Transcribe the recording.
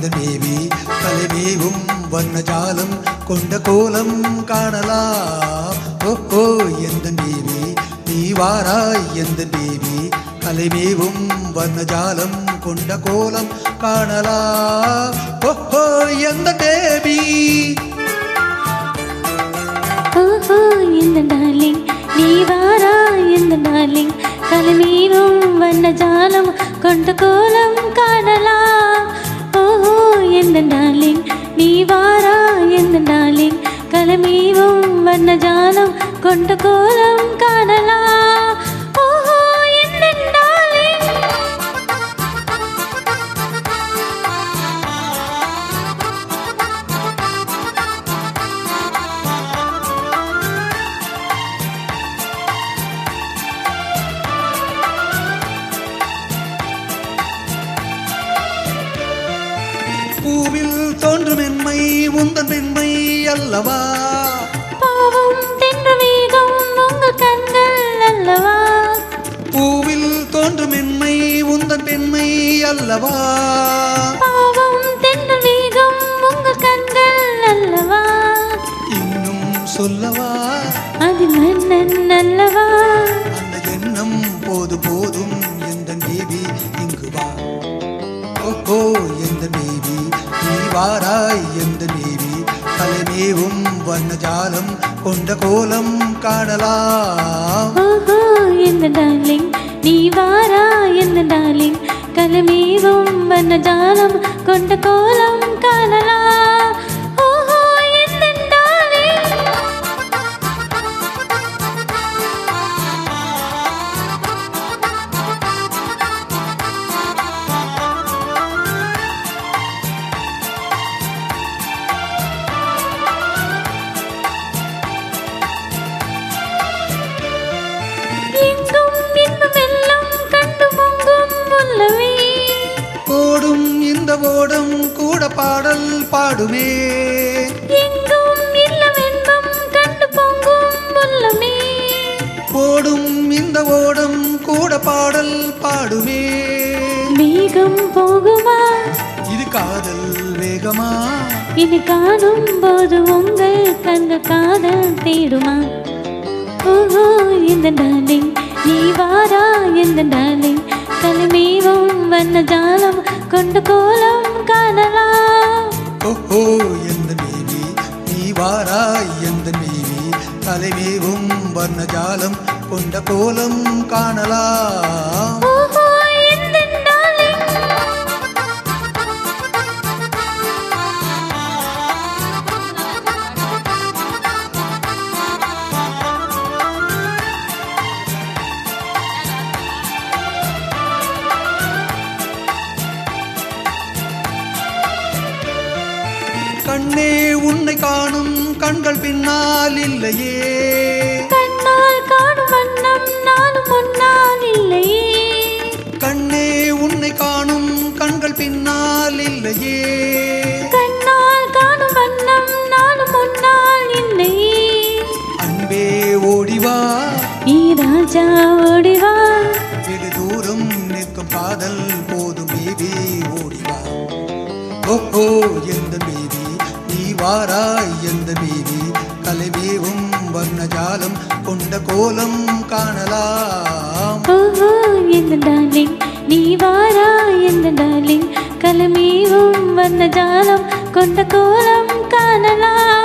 எந்த தேவி கலைமேவும் வர்ணஜாலம் கொண்ட கோலம் காணலாம். ஓஹோ எந்த தேவி நீ வாராய் எந்த தேவி கலைமேவும் வர்ணஜாலம் கொண்ட கோலம் காணலாம். ஓஹோ எந்த தேவி ஓஹோ எந்த டார்லிங் நீ வாராய் எந்த டார்லிங் கலைமேவும் வர்ணஜாலம் கொண்ட கோலம் காணலாம். ஓஹோ எந்த டார்லிங் நீ வாராய் எந்த டார்லிங் கலைமேவும் வர்ணஜாலம் கொண்ட கோலம் காணலாம். ஓஹோ எந்த டார்லிங் பூவில் தோன்றும் மென்மை உந்தன் பெண்மை அல்லவா. பாவம் தென்று வேகம் உங்கள் கண்கள் அல்லவா. பூவில் தோன்றும் மென்மை உந்தன் பெண்மை அல்லவா. பாவம் தென்று வேகம் உங்கள் கண்கள் அல்லவா. இன்னும் சொல்லவா அது மன்னன் அல்லவா. அந்த எண்ணம் போது போதும் எந்த தேவி இங்கு வா. ஓஹோ எந்த தேவி நீ வாராய் எந்த தேவி கலைமேவும் வர்ணஜாலம் கொண்ட கோலம் காணலாம். ஓஹோ எந்த டார்லிங் நீ வாராய் எந்த டார்லிங் கலைமேவும் வர்ணஜாலம் கொண்ட கோலம் காணலாம். ஓஹோ எந்த டார்லிங் எங்கும் இன்பம் எல்லாம் கண்டு பொங்கும் உள்ளவே. ஓடும் இந்த ஓடம் கூட பாடல் பாடுமே. எங்கும் இல்லம் இன்பம் கண்டு பொங்கும் உள்ளமே. ஓடும் இந்த ஓடம் கூட பாடல் பாடுமே. வேகம் போகுமா இது காதல் வேகமா. இனி காணும் போது உங்கள் கண்கள் காதல் தேடுமா. ஓஹோ இந்த டார்லிங் நீ வாரா எந்த டார்லிங் கலைமேவும் வர்ணஜாலம் கொண்ட கோலம் காணலாம். ஓஹோ எந்த தேவி நீ வாராய் எந்த தேவி கலைமேவும் வர்ணஜாலம் கொண்ட கோலம் காணலாம். ஓஹோ இந்த டார்லிங் கண்ணே உன்னை காணும் கண்கள் பின்னால் இல்லையே. கண்ணால் காணும் வண்ணம் நானும் முன்னால் இல்லையே. கண்ணே உன்னை காணும் கண்கள் பின்னால் இல்லையே. கண்ணால் காணும் வண்ணம் நானும் முன்னால் இல்லையே. அன்பே ஓடிவா நீ ராஜா ஓடிவா. வெகு தூரம் நிற்கும் காதல் போதும் பேபி ஓடிவா. ஓஹோ எந்த பேபி நீ வாராய் எந்த பேபி கலைமேவும் வர்ணஜாலம் கொண்ட கோலம் காணலாம். ஓஹோ எந்த டார்லிங் நீ வாரா எந்த டார்லிங் கலைமேவும் வர்ணஜாலம் கொண்ட கோலம் காணலாம்.